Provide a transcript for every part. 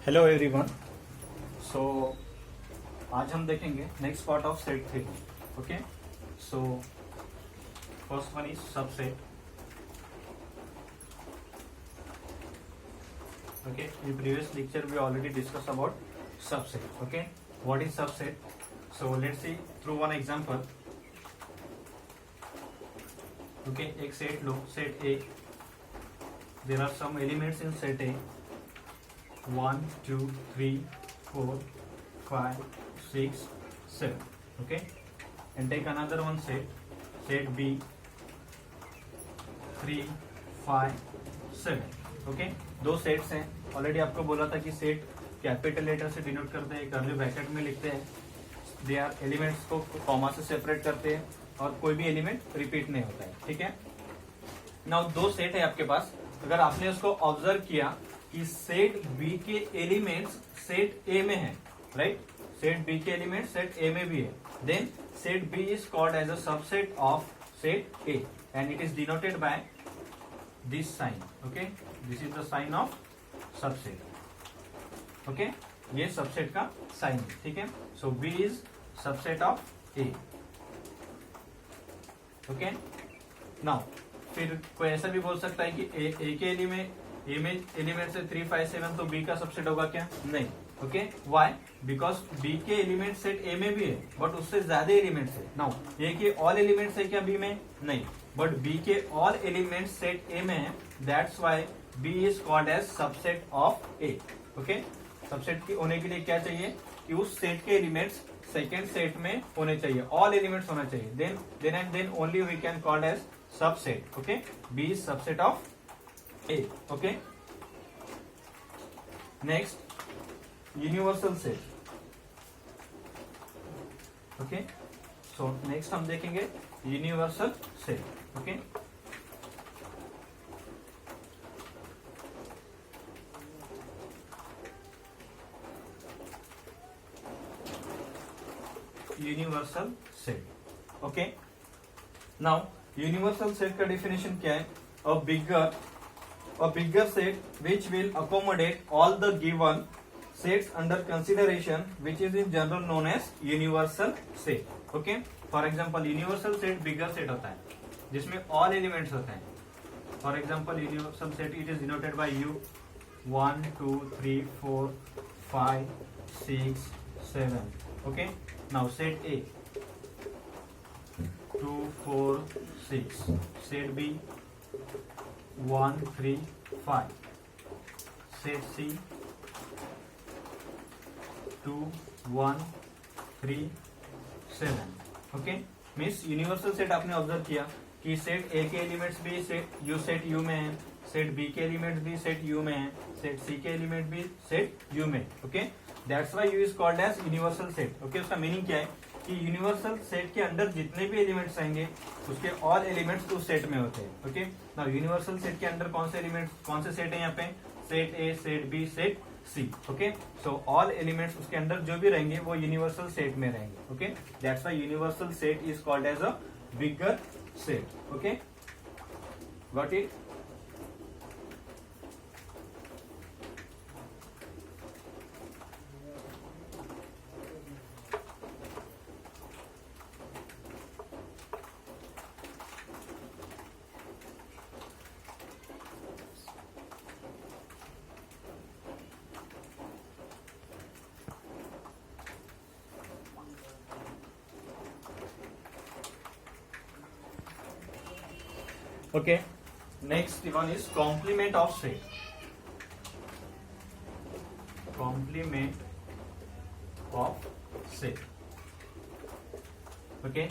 Hello everyone. सो आज हम देखेंगे next part of set theory. Okay, so first one is subset. Okay, in previous lecture we already discussed about subset. Okay, what is subset? So let's see through one example. Okay, एक set low, set A. There are some elements in set A. 1, 2, 3, 4, 5, 6, 7. Okay, and take another one set B. 3, 5, 7. Okay, दो sets हैं. Already आपको बोला था कि set capital letter से denote करते हैं, कर्ली ब्रैकेट में लिखते हैं. दे आर एलिमेंट्स को कॉमा से सेपरेट करते हैं और कोई भी एलिमेंट रिपीट नहीं होता है. ठीक है, नाउ दो सेट है आपके पास. अगर आपने उसको ऑब्जर्व किया कि सेट बी के एलिमेंट्स सेट ए में है, राइट? सेट बी के एलिमेंट सेट ए में भी है, then set B is called as a subset of set A and it is denoted by this sign. Okay, this is the sign of subset. Okay, ये subset का sign है. ठीक है, so B is subset of A. Okay, now फिर कोई ऐसा भी बोल सकता है कि ए के एलिमेंट से 3, 5, 7 तो बी का सबसेट होगा क्या? नहीं. Okay, why? बिकॉज बी के एलिमेंट सेट ए में भी है बट उससे ज्यादा एलिमेंट्स है. नाउ ए के ऑल एलिमेंट्स है क्या बी में? नहीं, बट बी के ऑल एलिमेंट्स सेट ए में है. That's why B is called as subset of A. Okay, subset की होने के लिए क्या चाहिए कि उस सेट के एलिमेंट्स सेकेंड सेट में होने चाहिए, ऑल एलिमेंट्स होना चाहिए. Then and then only we can called as subset. Okay, B is subset of A. Okay, next universal set. Okay, so next हम देखेंगे universal set. Okay, universal set. Okay, now universal set का definition क्या है? A bigger set which will accommodate all the given sets under consideration, which is in general known as universal set. Okay, for example universal set bigger set होता है जिसमें all elements होते हैं. For example universal set it is denoted by U. 1, 2, 3, 4, 5, 6, 7. Okay, now set A 2, 4, 6. Set B 1, 3, 5. Set C 2, 1, 3, 7. Okay, means universal set आपने observe किया कि set ए के elements भी सेट यू में है, सेट बी के एलिमेंट्स भी सेट यू में है, सेट सी के एलिमेंट भी सेट यू में. Okay, that's why U is called as universal set. Okay, उसका मीनिंग क्या है कि यूनिवर्सल सेट के अंदर जितने भी एलिमेंट्स आएंगे उसके ऑल एलिमेंट्स उस सेट में होते हैं. ओके, नाउ यूनिवर्सल सेट के अंदर कौन से एलिमेंट्स, कौन से सेट है यहाँ पे? Set A, set B, set C. Okay, so all elements उसके अंदर जो भी रहेंगे वो यूनिवर्सल सेट में रहेंगे. Okay, that's why universal set is called as a bigger set. Okay, got it? Okay, next one is complement of set. Complement of set. Okay,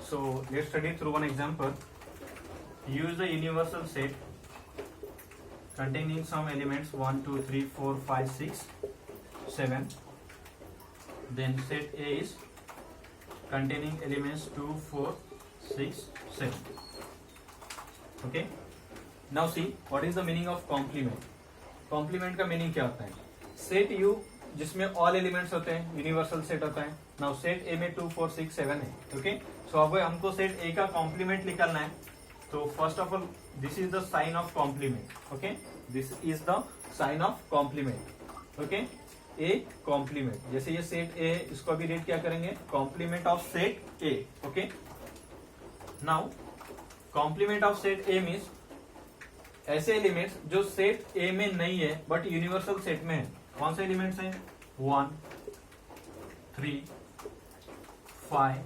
so let's study through one example. Use the universal set containing some elements 1, 2, 3, 4, 5, 6, 7. Then set A is containing elements 2, 4, 6, 7. Okay, now see what is the meaning of complement. Complement का meaning क्या होता है? Set U जिसमें all elements होते हैं universal set होता है. Now set A में 2, 4, 6, 7 है. ओके, सो अब हमको सेट ए का कॉम्प्लीमेंट निकालना है. तो first of all this is the sign of complement. Okay, this is the sign of complement. Okay, A complement, जैसे ये सेट ए है, इसको अभी रीड क्या करेंगे, complement of set A. Okay, now complement of set A means ऐसे elements जो set A में नहीं है बट यूनिवर्सल सेट में है। कौन से एलिमेंट्स हैं, 1 3 5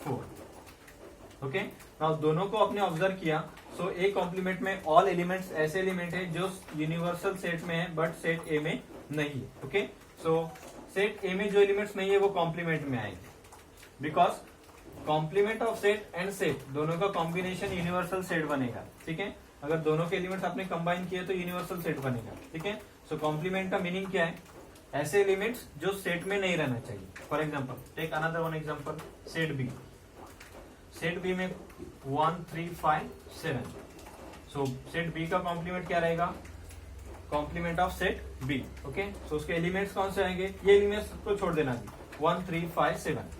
4। ओके, नाउ दोनों को आपने ऑब्जर्व किया, सो ए कॉम्प्लीमेंट में ऑल एलिमेंट्स ऐसे एलिमेंट है जो यूनिवर्सल सेट में है बट सेट ए में नहीं है। ओके, सो सेट ए में जो एलिमेंट्स नहीं है वो कॉम्प्लीमेंट में आएंगे, because complement of set and set दोनों का कॉम्बिनेशन यूनिवर्सल सेट बनेगा। ठीक है, अगर दोनों के एलिमेंट्स आपने कंबाइन किए तो यूनिवर्सल सेट बनेगा। ठीक है, सो कॉम्प्लीमेंट का मीनिंग क्या है, ऐसे एलिमेंट्स जो सेट में नहीं रहना चाहिए। For example take another one example, set B. Set B में 1 3 5 7, सो सेट बी का कॉम्प्लीमेंट क्या रहेगा, complement of set B. Okay, so उसके एलिमेंट्स कौन से आएंगे, ये एलिमेंट्स को छोड़ देना, 1 3 5 7,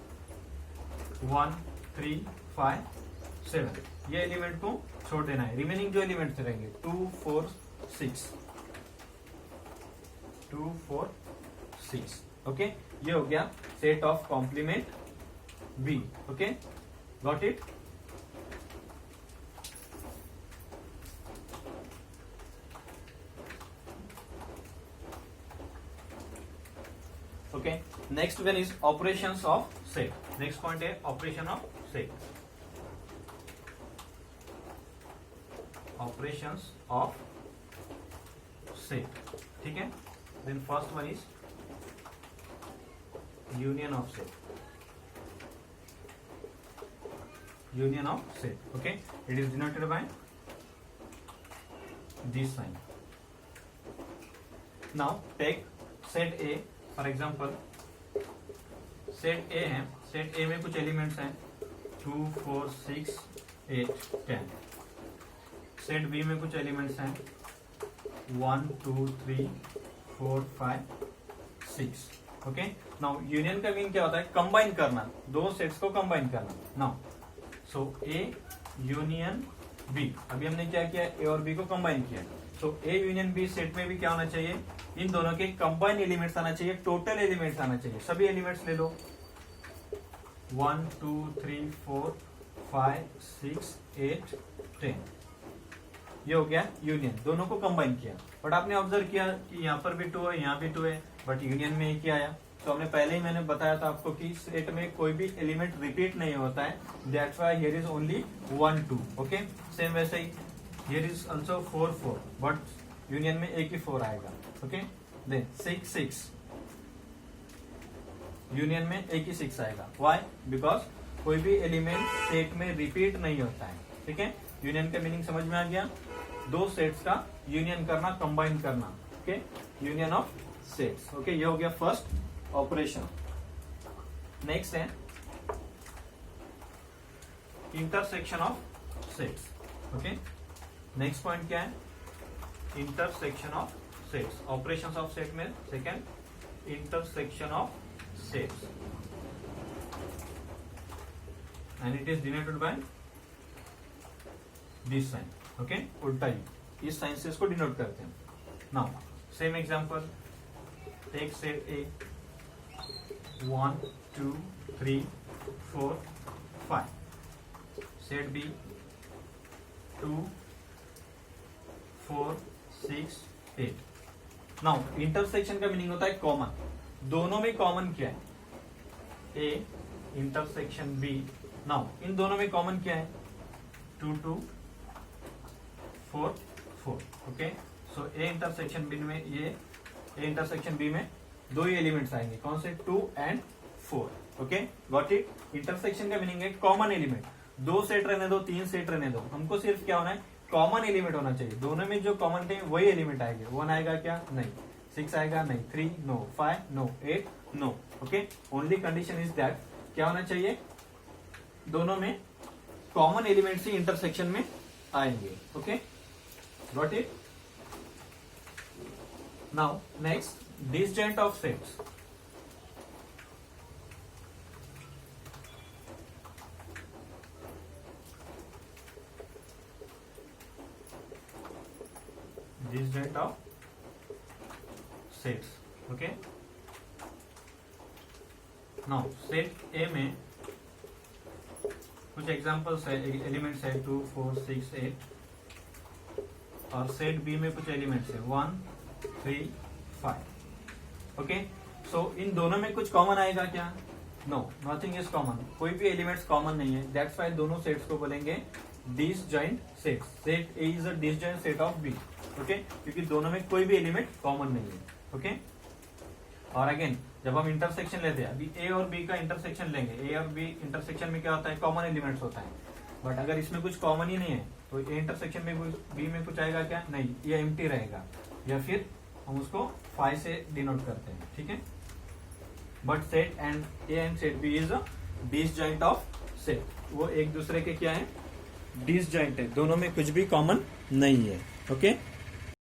1 3 5 7, ये एलिमेंट को छोड़ देना है। रिमेनिंग जो एलिमेंट्स रहेंगे 2 4 6, 2 4 6। ओके, ये हो गया set of complement B. Okay, got it. Okay, next one is operations of set. Next point है operation of set, operations of set. ठीक है, then first one is union of set, union of set. Okay, it is denoted by this sign. Now take set A, for example set A है, set A में कुछ elements हैं 2 4 6 8 10। Set B में कुछ elements हैं 1 2 3 4 5 6। Okay, now union का mean क्या होता है, कंबाइन करना, दो सेट्स को कंबाइन करना। Now so A union B, अभी हमने क्या किया, ए और बी को कंबाइन किया। सो ए यूनियन बी सेट में भी क्या होना चाहिए, इन दोनों के कंबाइन एलिमेंट्स आना चाहिए, टोटल एलिमेंट्स आना चाहिए। सभी एलिमेंट्स ले लो, 1 2 3 4 5 6 8 10, ये हो गया यूनियन, दोनों को कंबाइन किया। बट आपने ऑब्जर्व किया कि यहाँ पर भी 2 है, यहाँ भी 2 है, बट यूनियन में एक ही आया। तो हमने पहले ही मैंने बताया था आपको कि सेट में कोई भी एलिमेंट रिपीट नहीं होता है, that's why here is only 1 2। Okay, same वैसे ही here is also 4 4, but union में एक ही 4 आएगा। ओके, देन 6 6, यूनियन में एक ही 6 आएगा। व्हाई, बिकॉज कोई भी एलिमेंट सेट में रिपीट नहीं होता है। ठीक है, यूनियन का मीनिंग समझ में आ गया, दो सेट्स का यूनियन करना, कंबाइन करना। Okay, union of sets. Okay, ये हो गया फर्स्ट ऑपरेशन। नेक्स्ट है intersection of sets. Okay, next point क्या है, intersection of sets. Operations of set में second intersection of sets, and it is denoted by this sign. Okay, उल्टा ही इस साइन से इसको डिनोट करते हैं। Now same example, take set A 1 2 3 4 5, set B 2 4 6 8। Now intersection का मीनिंग होता है कॉमन, दोनों में कॉमन क्या है, ए इंटरसेक्शन बी। नाउ इन दोनों में कॉमन क्या है, 2 2 4 4। Okay, so A intersection B में, ये ए इंटरसेक्शन बी में दो ही एलिमेंट्स आएंगे, कौन से, 2 and 4। Okay, got it. Intersection का मीनिंग है कॉमन एलिमेंट, दो सेट रहने दो, तीन सेट रहने दो, हमको सिर्फ क्या होना है, कॉमन एलिमेंट होना चाहिए। दोनों में जो कॉमन थे वही एलिमेंट आएंगे। 1 आएगा क्या, नहीं। 6 आएगा, नहीं। 3 no, 5 no, 8 no. Okay, only condition is that क्या होना चाहिए, दोनों में कॉमन एलिमेंट्स ही इंटरसेक्शन में आएंगे। Okay, got it. Now next disjoint of sets. Disjoint of sets. Okay, now set A में कुछ एग्जांपल्स है, एलिमेंट्स है 2 4 6 8, और सेट बी में कुछ एलिमेंट्स है 1 3 5. ओके, सो इन दोनों में कुछ कॉमन आएगा क्या? No, nothing is common. कोई भी एलिमेंट्स कॉमन नहीं है. दैट्स वाई दोनों सेट्स को बोलेंगे disjoint sets. Set A is a disjoint set of B. Okay, क्योंकि दोनों में कोई भी एलिमेंट कॉमन नहीं है. ओके, और अगेन जब हम इंटरसेक्शन लेते हैं, अभी ए और बी का इंटरसेक्शन लेंगे, ए और बी इंटरसेक्शन में क्या होता है? कॉमन एलिमेंट्स होता है. बट अगर इसमें कुछ कॉमन ही नहीं है तो ए इंटरसेक्शन में बी में कुछ आएगा क्या? नहीं, ये एम्प्टी रहेगा, या फिर हम उसको फाइव से डिनोट करते हैं. ठीक है, but set and A and set B is a disjoint of set. वो एक दूसरे के क्या है? डिसजॉइंट है, दोनों में कुछ भी कॉमन नहीं है. ओके